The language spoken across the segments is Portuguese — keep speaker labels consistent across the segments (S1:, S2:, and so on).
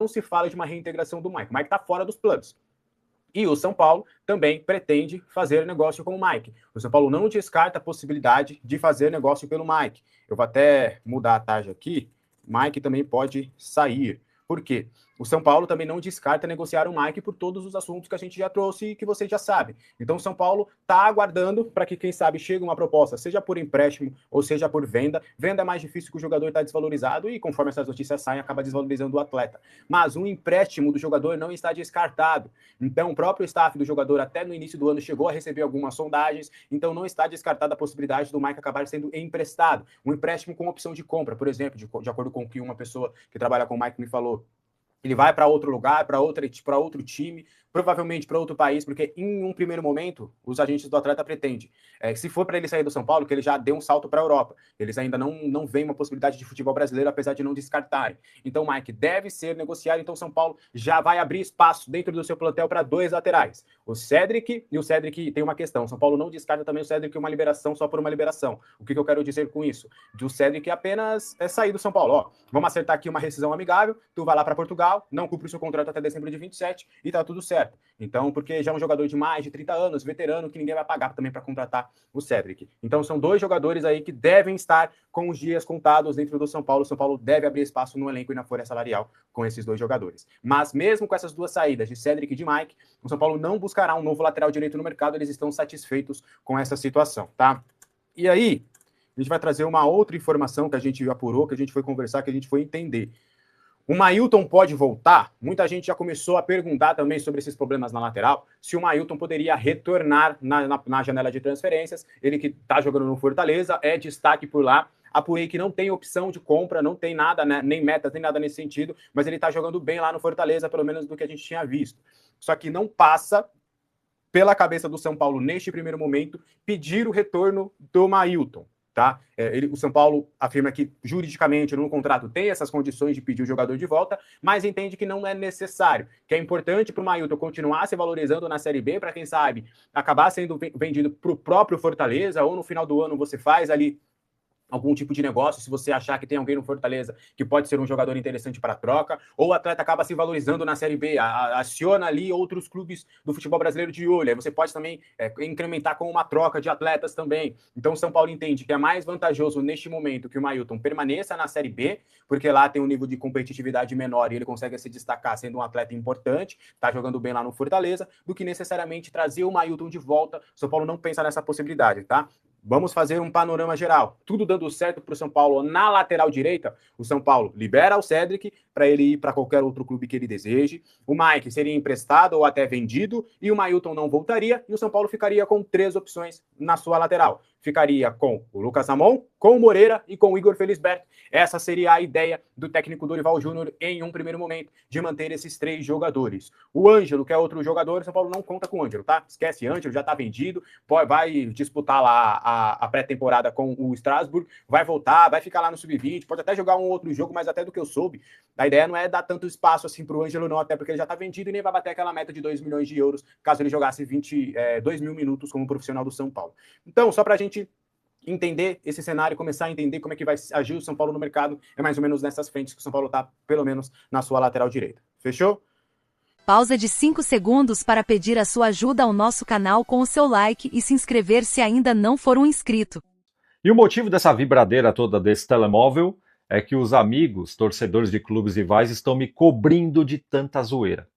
S1: não se fala de uma reintegração do Mike. O Mike está fora dos planos. E o São Paulo também pretende fazer negócio com o Mike. O São Paulo não descarta a possibilidade de fazer negócio pelo Mike. Eu vou até mudar a tarja aqui. Mike também pode sair. Por quê? O São Paulo também não descarta negociar o Mike por todos os assuntos que a gente já trouxe e que vocês já sabem. Então o São Paulo está aguardando para que, quem sabe, chegue uma proposta, seja por empréstimo ou seja por venda. Venda é mais difícil, que o jogador está desvalorizado e, conforme essas notícias saem, acaba desvalorizando o atleta. Mas um empréstimo do jogador não está descartado. Então o próprio staff do jogador, até no início do ano, chegou a receber algumas sondagens. Então não está descartada a possibilidade do Mike acabar sendo emprestado. Um empréstimo com opção de compra, por exemplo, de acordo com o que uma pessoa que trabalha com o Mike me falou. Ele vai para outro lugar, para outro time, provavelmente para outro país, porque em um primeiro momento, os agentes do atleta pretendem, se for para ele sair do São Paulo, que ele já dê um salto para a Europa. Eles ainda não veem uma possibilidade de futebol brasileiro, apesar de não descartarem. Então o Mike deve ser negociado, então o São Paulo já vai abrir espaço dentro do seu plantel para 2 laterais. O Cédric, e o Cédric tem uma questão, o São Paulo não descarta também o Cédric uma liberação só por uma liberação. O que eu quero dizer com isso? De o Cédric apenas sair do São Paulo. Ó, vamos acertar aqui uma rescisão amigável, tu vai lá para Portugal, não cumpre o seu contrato até dezembro de 27 e tá tudo certo. Então, porque já é um jogador de mais de 30 anos, veterano, que ninguém vai pagar também para contratar o Cédric. Então, são 2 jogadores aí que devem estar com os dias contados dentro do São Paulo. O São Paulo deve abrir espaço no elenco e na folha salarial com esses 2 jogadores. Mas mesmo com essas 2 saídas, de Cédric e de Mike, o São Paulo não buscará um novo lateral direito no mercado, eles estão satisfeitos com essa situação, tá? E aí, a gente vai trazer uma outra informação que a gente apurou, que a gente foi conversar, que a gente foi entender. O Mailton pode voltar? Muita gente já começou a perguntar também sobre esses problemas na lateral, se o Mailton poderia retornar na janela de transferências. Ele que está jogando no Fortaleza, é destaque por lá. Apurei que não tem opção de compra, não tem nada, né, nem metas, nem nada nesse sentido, mas ele está jogando bem lá no Fortaleza, pelo menos do que a gente tinha visto. Só que não passa pela cabeça do São Paulo, neste primeiro momento, pedir o retorno do Mailton. Tá? O São Paulo afirma que juridicamente no contrato tem essas condições de pedir o jogador de volta, mas entende que não é necessário, que é importante para o Mailton continuar se valorizando na Série B, para quem sabe acabar sendo vendido para o próprio Fortaleza, ou no final do ano você faz ali algum tipo de negócio, se você achar que tem alguém no Fortaleza que pode ser um jogador interessante para troca, ou o atleta acaba se valorizando na Série B, aciona ali outros clubes do futebol brasileiro de olho, aí você pode também incrementar com uma troca de atletas também. Então o São Paulo entende que é mais vantajoso neste momento que o Mailton permaneça na Série B, porque lá tem um nível de competitividade menor e ele consegue se destacar sendo um atleta importante, tá jogando bem lá no Fortaleza, do que necessariamente trazer o Mailton de volta. O São Paulo não pensa nessa possibilidade, tá? Vamos fazer um panorama geral. Tudo dando certo para o São Paulo na lateral direita. O São Paulo libera o Cédric para ele ir para qualquer outro clube que ele deseje. O Mike seria emprestado ou até vendido. E o Mailton não voltaria. E o São Paulo ficaria com 3 opções na sua lateral. Ficaria com o Lucas Ramon, com o Moreira e com o Igor Felisberto. Essa seria a ideia do técnico Dorival Júnior em um primeiro momento, de manter esses 3 jogadores. O Ângelo, que é outro jogador, o São Paulo não conta com o Ângelo, tá? Esquece, Ângelo já está vendido, vai disputar lá a pré-temporada com o Strasbourg, vai voltar, vai ficar lá no Sub-20, pode até jogar um outro jogo, mas até do que eu soube, a ideia não é dar tanto espaço assim para o Ângelo não, até porque ele já está vendido e nem vai bater aquela meta de 2 milhões de euros, caso ele jogasse 2 mil minutos como profissional do São Paulo. Então, só para a gente entender esse cenário, começar a entender como é que vai agir o São Paulo no mercado, é mais ou menos nessas frentes que o São Paulo está, pelo menos, na sua lateral direita. Fechou?
S2: Pausa de 5 segundos para pedir a sua ajuda ao nosso canal com o seu like e se inscrever se ainda não for um inscrito.
S3: E o motivo dessa vibradeira toda desse telemóvel é que os amigos, torcedores de clubes rivais, estão me cobrindo de tanta zoeira.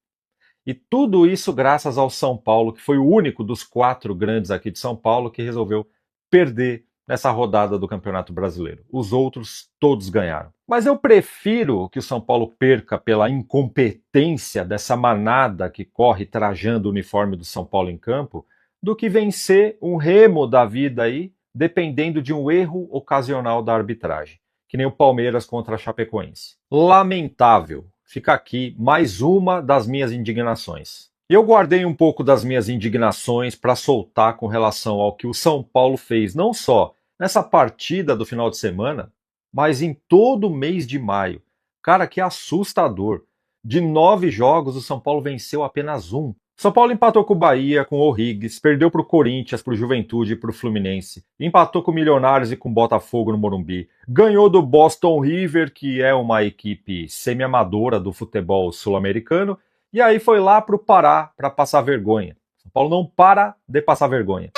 S3: E tudo isso graças ao São Paulo, que foi o único dos 4 grandes aqui de São Paulo que resolveu perder nessa rodada do Campeonato Brasileiro. Os outros todos ganharam. Mas eu prefiro que o São Paulo perca pela incompetência dessa manada que corre trajando o uniforme do São Paulo em campo, do que vencer um Remo da vida aí, dependendo de um erro ocasional da arbitragem, que nem o Palmeiras contra a Chapecoense. Lamentável. Fica aqui mais uma das minhas indignações. E eu guardei um pouco das minhas indignações para soltar com relação ao que o São Paulo fez, não só nessa partida do final de semana, mas em todo o mês de maio. Cara, que assustador. De 9 jogos, o São Paulo venceu apenas 1. São Paulo empatou com o Bahia, com o O'Higgins, perdeu para o Corinthians, para o Juventude e para o Fluminense, empatou com o Milionários e com o Botafogo no Morumbi, ganhou do Boston River, que é uma equipe semi-amadora do futebol sul-americano, e aí foi lá para o Pará para passar vergonha. São Paulo não para de passar vergonha,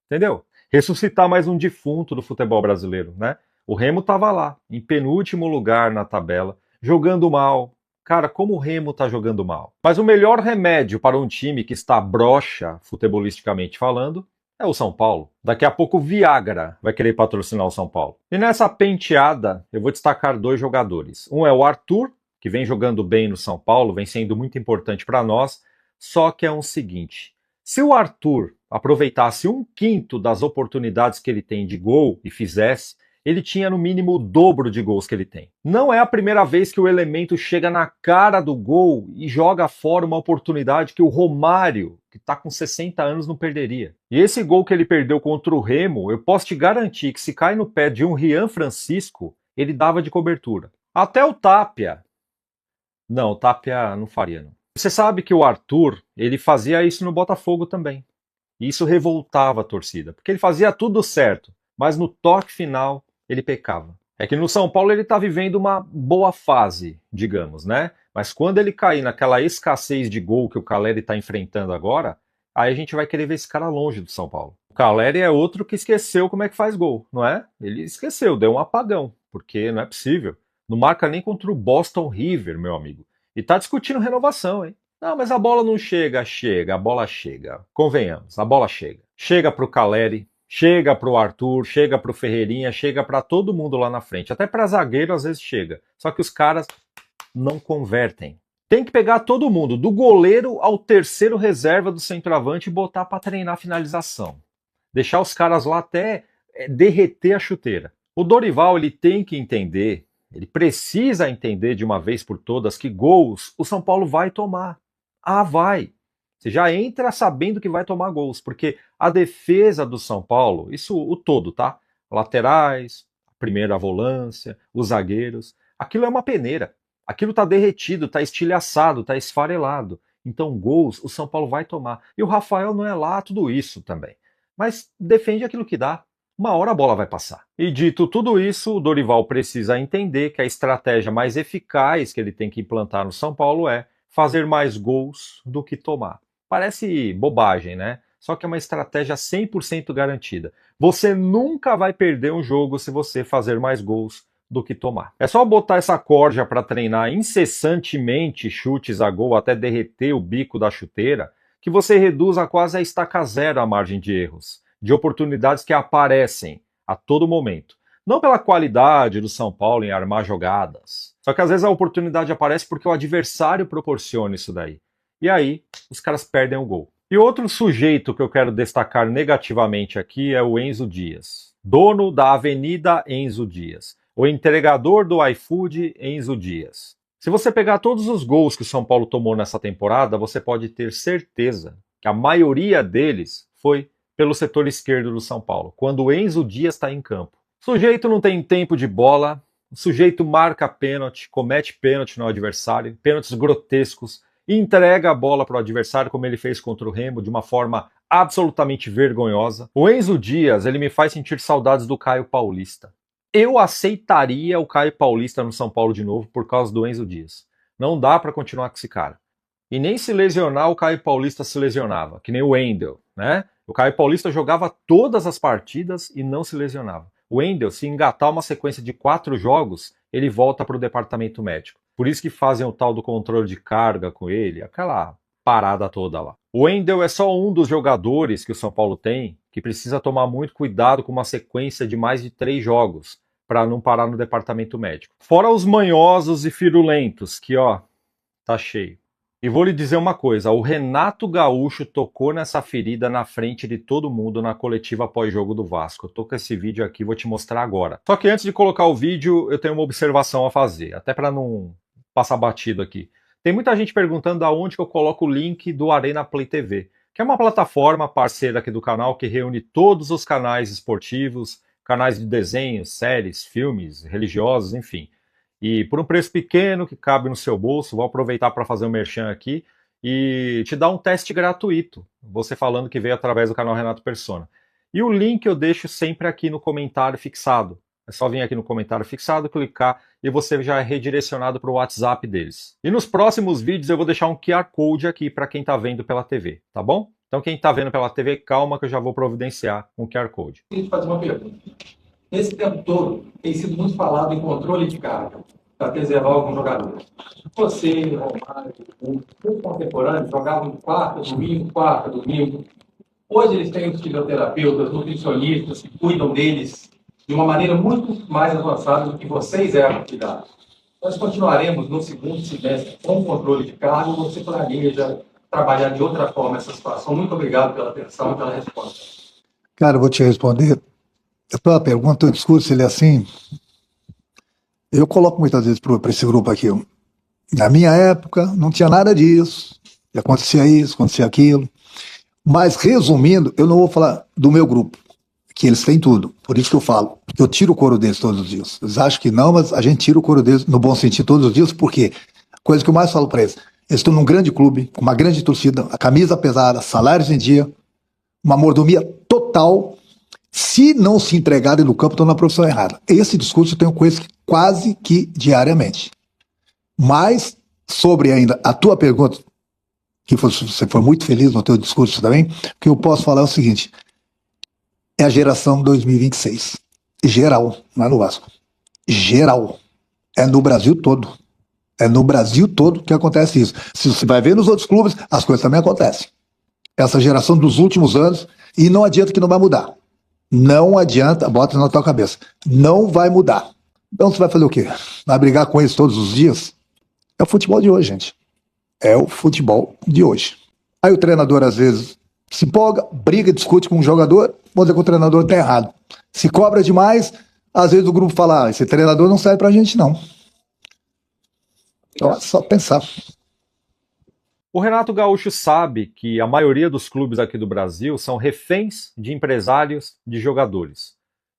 S3: entendeu? Ressuscitar mais um defunto do futebol brasileiro, né? O Remo estava lá, em penúltimo lugar na tabela, jogando mal. Cara, como o Remo tá jogando mal. Mas o melhor remédio para um time que está broxa, futebolisticamente falando, é o São Paulo. Daqui a pouco o Viagra vai querer patrocinar o São Paulo. E nessa penteada, eu vou destacar 2 jogadores. Um é o Arthur, que vem jogando bem no São Paulo, vem sendo muito importante para nós, só que é o seguinte, se o Arthur aproveitasse 1/5 das oportunidades que ele tem de gol e fizesse, ele tinha no mínimo o dobro de gols que ele tem. Não é a primeira vez que o elemento chega na cara do gol e joga fora uma oportunidade que o Romário, que está com 60 anos, não perderia. E esse gol que ele perdeu contra o Remo, eu posso te garantir que se cai no pé de um Rian Francisco, ele dava de cobertura. Até o Tapia. Não, o Tapia não faria, não. Você sabe que o Arthur, ele fazia isso no Botafogo também. E isso revoltava a torcida, porque ele fazia tudo certo, mas no toque final ele pecava. É que no São Paulo ele está vivendo uma boa fase, digamos, né? Mas quando ele cair naquela escassez de gol que o Caleri está enfrentando agora, aí a gente vai querer ver esse cara longe do São Paulo. O Caleri é outro que esqueceu como é que faz gol, não é? Ele esqueceu, deu um apagão, porque não é possível. Não marca nem contra o Boston River, meu amigo. E tá discutindo renovação, hein? Não, mas a bola não chega. Chega, a bola chega. Convenhamos, a bola chega. Chega pro Caleri, chega pro Arthur, chega pro Ferreirinha, chega para todo mundo lá na frente. Até para zagueiro às vezes chega. Só que os caras não convertem. Tem que pegar todo mundo, do goleiro ao terceiro reserva do centroavante e botar para treinar a finalização. Deixar os caras lá até derreter a chuteira. O Dorival, ele tem que entender, ele precisa entender de uma vez por todas que gols o São Paulo vai tomar. Ah, vai. Você já entra sabendo que vai tomar gols, porque a defesa do São Paulo, isso o todo, tá? Laterais, a primeira volância, os zagueiros, aquilo é uma peneira. Aquilo tá derretido, tá estilhaçado, tá esfarelado. Então gols o São Paulo vai tomar. E o Rafael não é lá tudo isso também. Mas defende aquilo que dá. Uma hora a bola vai passar. E dito tudo isso, o Dorival precisa entender que a estratégia mais eficaz que ele tem que implantar no São Paulo é fazer mais gols do que tomar. Parece bobagem, né? Só que é uma estratégia 100% garantida. Você nunca vai perder um jogo se você fazer mais gols do que tomar. É só botar essa corja para treinar incessantemente chutes a gol até derreter o bico da chuteira, que você reduz a quase a estaca zero a margem de erros, de oportunidades que aparecem a todo momento. Não pela qualidade do São Paulo em armar jogadas. Só que às vezes a oportunidade aparece porque o adversário proporciona isso daí. E aí, os caras perdem o gol. E outro sujeito que eu quero destacar negativamente aqui é o Enzo Dias. Dono da Avenida Enzo Dias. O entregador do iFood Enzo Dias. Se você pegar todos os gols que o São Paulo tomou nessa temporada, você pode ter certeza que a maioria deles foi pelo setor esquerdo do São Paulo, quando o Enzo Dias está em campo. O sujeito não tem tempo de bola, o sujeito marca pênalti, comete pênalti no adversário, pênaltis grotescos, entrega a bola para o adversário, como ele fez contra o Remo, de uma forma absolutamente vergonhosa. O Enzo Dias, ele me faz sentir saudades do Caio Paulista. Eu aceitaria o Caio Paulista no São Paulo de novo por causa do Enzo Dias. Não dá para continuar com esse cara. E nem se lesionar, o Caio Paulista se lesionava, que nem o Wendel, né? O Caio Paulista jogava todas as partidas e não se lesionava. O Wendel, se engatar uma sequência de 4 jogos, ele volta para o departamento médico. Por isso que fazem o tal do controle de carga com ele, aquela parada toda lá. O Wendel é só um dos jogadores que o São Paulo tem que precisa tomar muito cuidado com uma sequência de mais de 3 jogos para não parar no departamento médico. Fora os manhosos e firulentos, que ó, tá cheio. E vou lhe dizer uma coisa, o Renato Gaúcho tocou nessa ferida na frente de todo mundo na coletiva pós-jogo do Vasco. Eu tô com esse vídeo aqui, vou te mostrar agora. Só que antes de colocar o vídeo, eu tenho uma observação a fazer, até para não passar batido aqui. Tem muita gente perguntando aonde que eu coloco o link do Arena Play TV, que é uma plataforma parceira aqui do canal que reúne todos os canais esportivos, canais de desenhos, séries, filmes, religiosos, enfim. E por um preço pequeno que cabe no seu bolso, vou aproveitar para fazer um merchan aqui. e te dar um teste gratuito, você falando que veio através do canal Renato Persona. E o link eu deixo sempre aqui no comentário fixado. É só vir aqui no comentário fixado, clicar e você já é redirecionado para o WhatsApp deles. E nos próximos vídeos eu vou deixar um QR Code aqui para quem está vendo pela TV, tá bom? Então quem está vendo pela TV, calma que eu já vou providenciar um QR Code.
S4: Eu queria te fazer uma pergunta. Nesse tempo todo, tem sido muito falado em controle de carga para preservar alguns jogadores. Você, Romário, os contemporâneos jogavam de quarta, domingo. Hoje eles têm os fisioterapeutas, nutricionistas que cuidam deles de uma maneira muito mais avançada do que vocês eram cuidados. Nós continuaremos no segundo semestre com controle de carga ou você planeja trabalhar de outra forma essa situação? Muito obrigado pela atenção e pela resposta.
S5: Cara, eu vou te responder. Pela pergunta, o discurso ele é assim. Eu coloco muitas vezes para esse grupo aqui. Na minha época, não tinha nada disso. Acontecia isso, acontecia aquilo. Mas, resumindo, eu não vou falar do meu grupo, que eles têm tudo. Por isso que eu falo, que eu tiro o couro deles todos os dias. Eles acham que não, mas a gente tira o couro deles no bom sentido todos os dias, porque a coisa que eu mais falo para eles, eles estão num grande clube, com uma grande torcida, a camisa pesada, salários em dia, uma mordomia total. Se não se entregarem no campo, estão na profissão errada. Esse discurso eu tenho com eles quase que diariamente. Mas, sobre ainda a tua pergunta, que você foi muito feliz no teu discurso também, o que eu posso falar é o seguinte, é a geração 2026. Geral, não é no Vasco. Geral. É no Brasil todo. É no Brasil todo que acontece isso. Se você vai ver nos outros clubes, as coisas também acontecem. Essa geração dos últimos anos, e não adianta que não vai mudar. Não adianta, bota na tua cabeça. Não vai mudar. Então você vai fazer o quê? Vai brigar com eles todos os dias? É o futebol de hoje, gente. É o futebol de hoje. Aí o treinador, às vezes, se empolga, briga, discute com o jogador, vamos dizer que o treinador está errado. Se cobra demais, às vezes o grupo fala, esse treinador não serve pra gente, não. Então é só pensar.
S3: O Renato Gaúcho sabe que a maioria dos clubes aqui do Brasil são reféns de empresários de jogadores,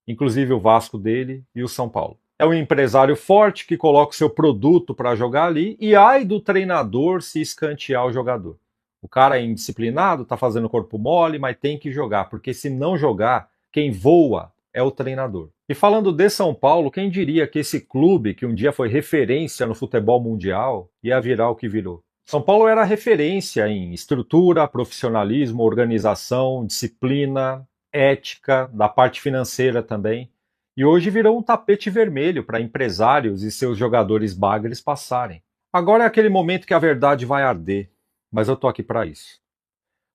S3: inclusive o Vasco dele e o São Paulo. É um empresário forte que coloca o seu produto para jogar ali e ai do treinador se escantear o jogador. O cara é indisciplinado, está fazendo corpo mole, mas tem que jogar, porque se não jogar, quem voa é o treinador. E falando de São Paulo, quem diria que esse clube, que um dia foi referência no futebol mundial, ia virar o que virou? São Paulo era referência em estrutura, profissionalismo, organização, disciplina, ética, da parte financeira também. E hoje virou um tapete vermelho para empresários e seus jogadores bagres passarem. Agora é aquele momento que a verdade vai arder, mas eu tô aqui para isso.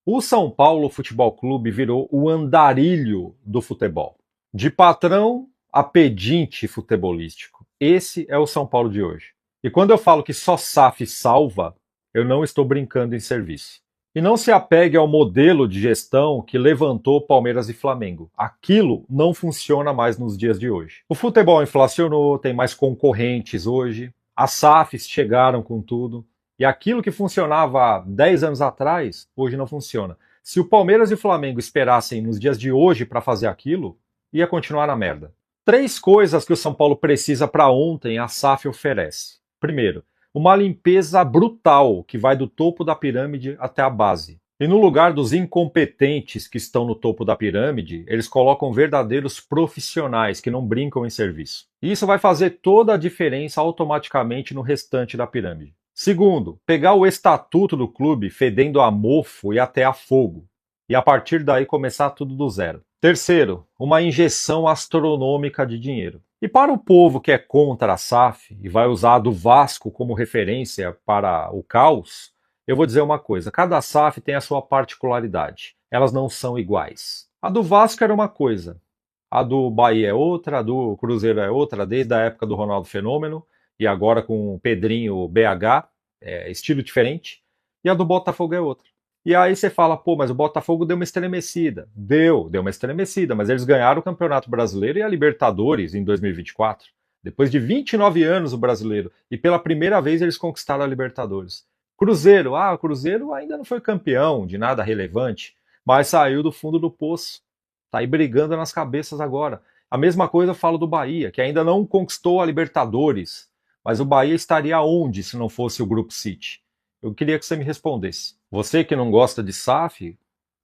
S3: O São Paulo Futebol Clube virou o andarilho do futebol. De patrão a pedinte futebolístico. Esse é o São Paulo de hoje. E quando eu falo que só SAF salva, eu não estou brincando em serviço. E não se apegue ao modelo de gestão que levantou Palmeiras e Flamengo. Aquilo não funciona mais nos dias de hoje. O futebol inflacionou, tem mais concorrentes hoje, as SAFs chegaram com tudo, e aquilo que funcionava há 10 anos atrás, hoje não funciona. Se o Palmeiras e o Flamengo esperassem nos dias de hoje para fazer aquilo, ia continuar na merda. 3 coisas que o São Paulo precisa para ontem a SAF oferece. Primeiro, uma limpeza brutal que vai do topo da pirâmide até a base. E no lugar dos incompetentes que estão no topo da pirâmide, eles colocam verdadeiros profissionais que não brincam em serviço. E isso vai fazer toda a diferença automaticamente no restante da pirâmide. Segundo, pegar o estatuto do clube fedendo a mofo e até a fogo. E a partir daí começar tudo do zero. Terceiro, uma injeção astronômica de dinheiro. E para o povo que é contra a SAF e vai usar a do Vasco como referência para o caos, eu vou dizer uma coisa, cada SAF tem a sua particularidade, elas não são iguais. A do Vasco era uma coisa, a do Bahia é outra, a do Cruzeiro é outra, desde a época do Ronaldo Fenômeno, e agora com o Pedrinho BH, estilo diferente, e a do Botafogo é outra. E aí você fala, pô, mas o Botafogo deu uma estremecida. Deu uma estremecida, mas eles ganharam o Campeonato Brasileiro e a Libertadores em 2024. Depois de 29 anos o brasileiro. E pela primeira vez eles conquistaram a Libertadores. Cruzeiro, o Cruzeiro ainda não foi campeão de nada relevante, mas saiu do fundo do poço. Tá aí brigando nas cabeças agora. A mesma coisa eu falo do Bahia, que ainda não conquistou a Libertadores. Mas o Bahia estaria onde se não fosse o Grupo City? Eu queria que você me respondesse. Você que não gosta de SAF,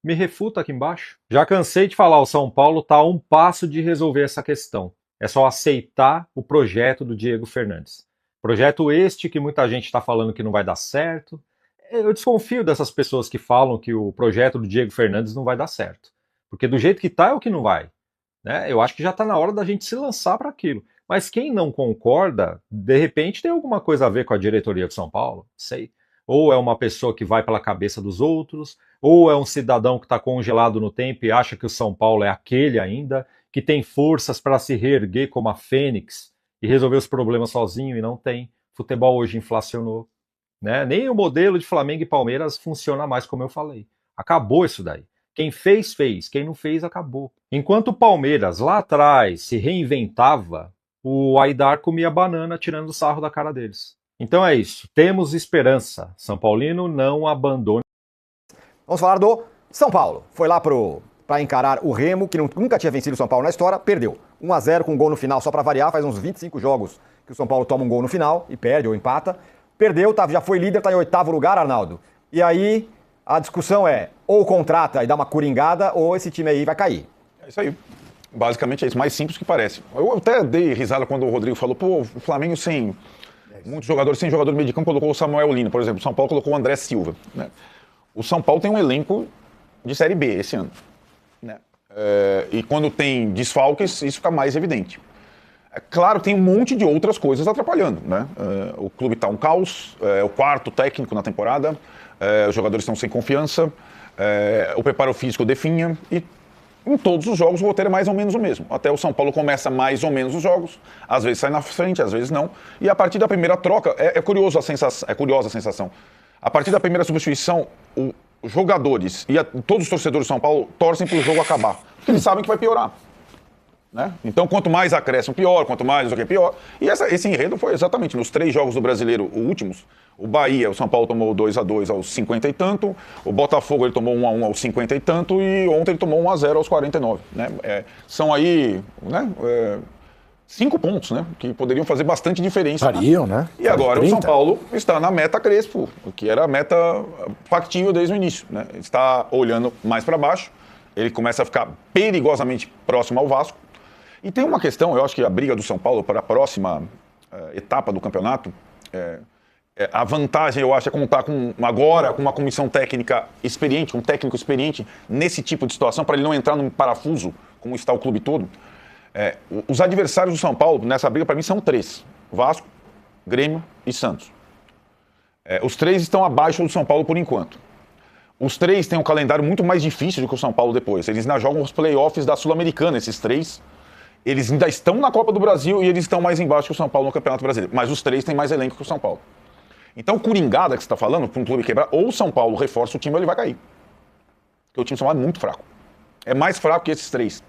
S3: me refuta aqui embaixo. Já cansei de falar, o São Paulo está a um passo de resolver essa questão. É só aceitar o projeto do Diego Fernandes. Projeto este que muita gente está falando que não vai dar certo. Eu desconfio dessas pessoas que falam que o projeto do Diego Fernandes não vai dar certo. Porque do jeito que está é o que não vai. Né? Eu acho que já está na hora da gente se lançar para aquilo. Mas quem não concorda, de repente tem alguma coisa a ver com a diretoria de São Paulo, sei. Ou é uma pessoa que vai pela cabeça dos outros, ou é um cidadão que está congelado no tempo e acha que o São Paulo é aquele ainda, que tem forças para se reerguer como a Fênix e resolver os problemas sozinho e não tem. Futebol hoje inflacionou. Né? Nem o modelo de Flamengo e Palmeiras funciona mais, como eu falei. Acabou isso daí. Quem fez, fez. Quem não fez, acabou. Enquanto o Palmeiras, lá atrás, se reinventava, o Aidar comia banana tirando sarro da cara deles. Então é isso. Temos esperança. São Paulino não abandone.
S6: Vamos falar do São Paulo. Foi lá para encarar o Remo, que nunca tinha vencido o São Paulo na história, perdeu. 1-0 com um gol no final, só para variar. Faz uns 25 jogos que o São Paulo toma um gol no final e perde ou empata. Perdeu, já foi líder, está em 8º lugar, Arnaldo. E aí a discussão é, ou contrata e dá uma coringada, ou esse time aí vai cair.
S7: É isso aí. Basicamente é isso, mais simples que parece. Eu até dei risada quando o Rodrigo falou, pô, o Flamengo sem muitos jogadores, sem jogador de meio de campo, colocou o Samuel Lino, por exemplo. O São Paulo colocou o André Silva. Né? O São Paulo tem um elenco de Série B esse ano. Né? E quando tem desfalques, isso fica mais evidente. É claro que tem um monte de outras coisas atrapalhando. Né? O clube está um caos, o quarto técnico na temporada, os jogadores estão sem confiança, o preparo físico definha e em todos os jogos o roteiro é mais ou menos o mesmo. Até o São Paulo começa mais ou menos os jogos, às vezes sai na frente, às vezes não. E a partir da primeira troca, é curiosa a sensação. A partir da primeira substituição, os jogadores e todos os torcedores do São Paulo torcem para o jogo acabar. Porque eles sabem que vai piorar. Né? Então, quanto mais acréscimo, pior, quanto mais não sei o que, pior. E esse enredo foi exatamente nos 3 jogos do Brasileiro, os últimos. O Bahia, o São Paulo tomou 2-2 aos 50 e tanto, o Botafogo ele tomou 1-1 aos 50 e tanto e ontem ele tomou 1-0 aos 49. Né? São aí 5 pontos, né? Que poderiam fazer bastante diferença.
S8: Fariam, né?
S7: E agora
S8: 30.
S7: o São Paulo está na meta Crespo, que era a meta factível desde o início. Né? Está olhando mais para baixo, ele começa a ficar perigosamente próximo ao Vasco. E tem uma questão, eu acho que a briga do São Paulo para a próxima etapa do campeonato, a vantagem, eu acho, é contar agora com uma comissão técnica experiente, um técnico experiente nesse tipo de situação, para ele não entrar num parafuso, como está o clube todo. Os adversários do São Paulo nessa briga, para mim, são 3. Vasco, Grêmio e Santos. Os 3 estão abaixo do São Paulo por enquanto. Os 3 têm um calendário muito mais difícil do que o São Paulo depois. Eles ainda jogam os playoffs da Sul-Americana, esses 3. Eles ainda estão na Copa do Brasil e eles estão mais embaixo que o São Paulo no Campeonato Brasileiro. Mas os 3 têm mais elenco que o São Paulo. Então, coringada que você está falando, para um clube quebrar, ou o São Paulo reforça o time ou ele vai cair. Porque o time do São Paulo é muito fraco. É mais fraco que esses 3.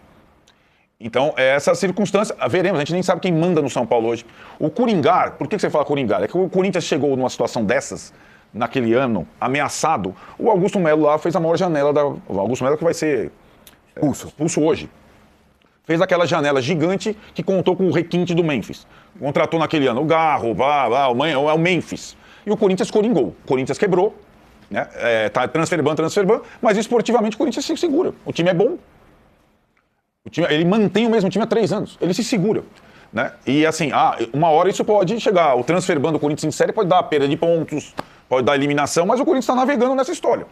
S7: Então, essa circunstância, veremos, a gente nem sabe quem manda no São Paulo hoje. O coringar, por que você fala coringar? É que o Corinthians chegou numa situação dessas, naquele ano, ameaçado. O Augusto Melo lá fez a maior janela o Augusto Melo que vai ser expulso hoje. Fez aquela janela gigante que contou com o requinte do Memphis. Contratou naquele ano o Garro, o Memphis. E o Corinthians coringou. O Corinthians quebrou, né? Tá transferbando, mas esportivamente o Corinthians se segura. O time é bom. Ele mantém o mesmo time há 3 anos. Ele se segura. Né? E assim, uma hora isso pode chegar. O transferbando do Corinthians em série pode dar perda de pontos, pode dar eliminação, mas o Corinthians está navegando nessa história.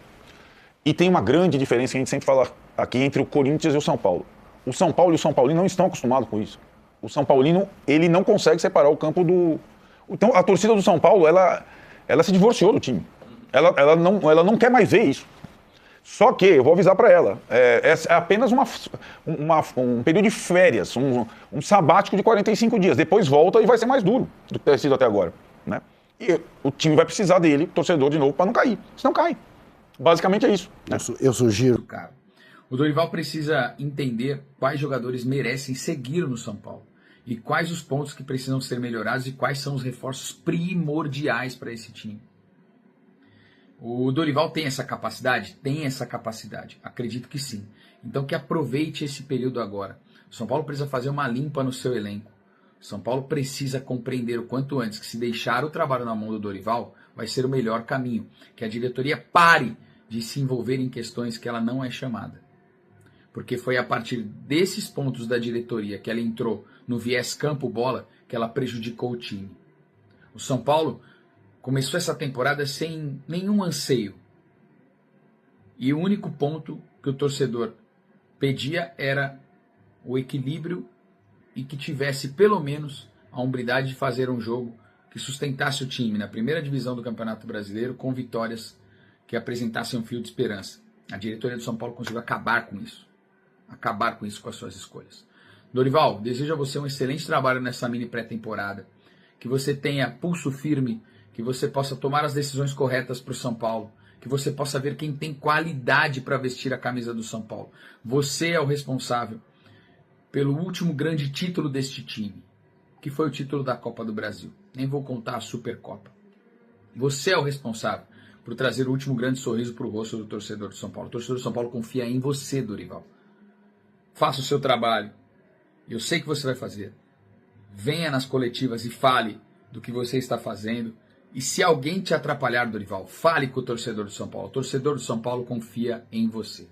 S7: E tem uma grande diferença que a gente sempre fala aqui entre o Corinthians e o São Paulo. O São Paulo e o São Paulino não estão acostumados com isso. O São Paulino, ele não consegue separar o campo do... Então, a torcida do São Paulo, ela se divorciou do time. Ela não quer mais ver isso. Só que, eu vou avisar para ela, é apenas um período de férias, um sabático de 45 dias. Depois volta e vai ser mais duro do que ter sido até agora. Né? E o time vai precisar dele, torcedor, de novo, para não cair. Senão cai. Basicamente é isso. Né?
S8: Eu sugiro,
S9: cara. O Dorival precisa entender quais jogadores merecem seguir no São Paulo e quais os pontos que precisam ser melhorados e quais são os reforços primordiais para esse time. O Dorival tem essa capacidade? Tem essa capacidade. Acredito que sim. Então que aproveite esse período agora. O São Paulo precisa fazer uma limpa no seu elenco. O São Paulo precisa compreender o quanto antes que se deixar o trabalho na mão do Dorival, vai ser o melhor caminho. Que a diretoria pare de se envolver em questões que ela não é chamada. Porque foi a partir desses pontos da diretoria que ela entrou no viés campo-bola que ela prejudicou o time. O São Paulo começou essa temporada sem nenhum anseio. E o único ponto que o torcedor pedia era o equilíbrio e que tivesse pelo menos a hombridade de fazer um jogo que sustentasse o time na primeira divisão do Campeonato Brasileiro com vitórias que apresentassem um fio de esperança. A diretoria do São Paulo conseguiu acabar com isso com as suas escolhas. Dorival, desejo a você um excelente trabalho nessa mini pré-temporada, que você tenha pulso firme, que você possa tomar as decisões corretas para o São Paulo, que você possa ver quem tem qualidade para vestir a camisa do São Paulo. Você é o responsável pelo último grande título deste time, que foi o título da Copa do Brasil. Nem vou contar a Supercopa. Você é o responsável por trazer o último grande sorriso para o rosto do torcedor do São Paulo. O torcedor do São Paulo confia em você, Dorival. Faça o seu trabalho. Eu sei que você vai fazer. Venha nas coletivas e fale do que você está fazendo. E se alguém te atrapalhar, Dorival, fale com o torcedor do São Paulo. O torcedor do São Paulo confia em você.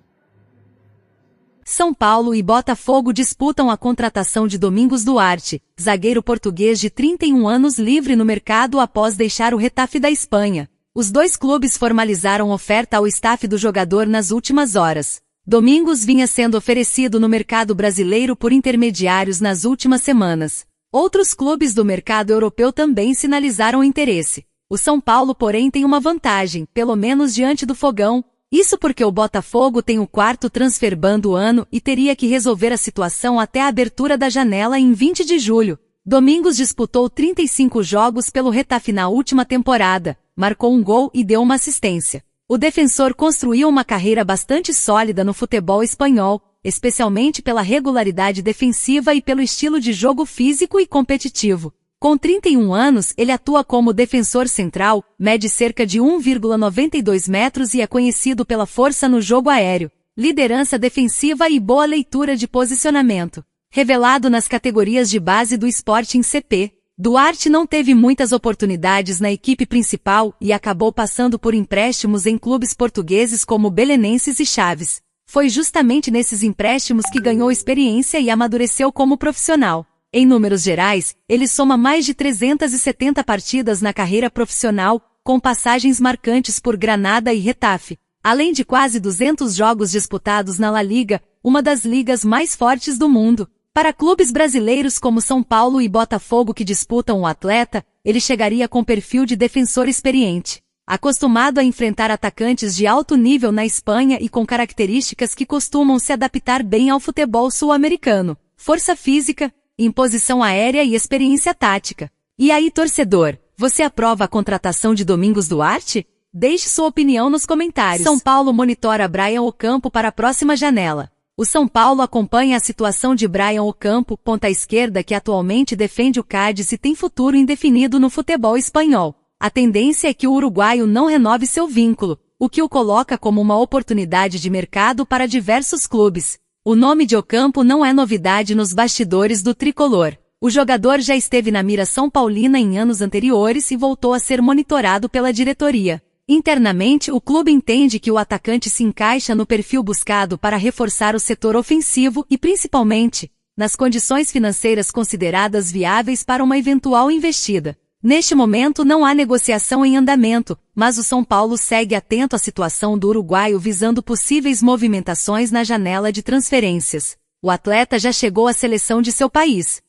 S2: São Paulo e Botafogo disputam a contratação de Domingos Duarte, zagueiro português de 31 anos livre no mercado após deixar o Getafe da Espanha. Os dois clubes formalizaram oferta ao staff do jogador nas últimas horas. Domingos vinha sendo oferecido no mercado brasileiro por intermediários nas últimas semanas. Outros clubes do mercado europeu também sinalizaram interesse. O São Paulo, porém, tem uma vantagem, pelo menos diante do Fogão. Isso porque o Botafogo tem o 4º transfer ban do ano e teria que resolver a situação até a abertura da janela em 20 de julho. Domingos disputou 35 jogos pelo Getafe na última temporada, marcou um gol e deu uma assistência. O defensor construiu uma carreira bastante sólida no futebol espanhol, especialmente pela regularidade defensiva e pelo estilo de jogo físico e competitivo. Com 31 anos, ele atua como defensor central, mede cerca de 1,92 metros e é conhecido pela força no jogo aéreo, liderança defensiva e boa leitura de posicionamento. Revelado nas categorias de base do Sporting CP, Duarte não teve muitas oportunidades na equipe principal e acabou passando por empréstimos em clubes portugueses como Belenenses e Chaves. Foi justamente nesses empréstimos que ganhou experiência e amadureceu como profissional. Em números gerais, ele soma mais de 370 partidas na carreira profissional, com passagens marcantes por Granada e Getafe, além de quase 200 jogos disputados na La Liga, uma das ligas mais fortes do mundo. Para clubes brasileiros como São Paulo e Botafogo que disputam o atleta, ele chegaria com perfil de defensor experiente. Acostumado a enfrentar atacantes de alto nível na Espanha e com características que costumam se adaptar bem ao futebol sul-americano, força física, imposição aérea e experiência tática. E aí, torcedor, você aprova a contratação de Domingos Duarte? Deixe sua opinião nos comentários. São Paulo monitora Brian Ocampo para a próxima janela. O São Paulo acompanha a situação de Brian Ocampo, ponta-esquerda que atualmente defende o Cádiz e tem futuro indefinido no futebol espanhol. A tendência é que o uruguaio não renove seu vínculo, o que o coloca como uma oportunidade de mercado para diversos clubes. O nome de Ocampo não é novidade nos bastidores do tricolor. O jogador já esteve na mira são paulina em anos anteriores e voltou a ser monitorado pela diretoria. Internamente, o clube entende que o atacante se encaixa no perfil buscado para reforçar o setor ofensivo e, principalmente, nas condições financeiras consideradas viáveis para uma eventual investida. Neste momento não há negociação em andamento, mas o São Paulo segue atento à situação do uruguaio visando possíveis movimentações na janela de transferências. O atleta já chegou à seleção de seu país,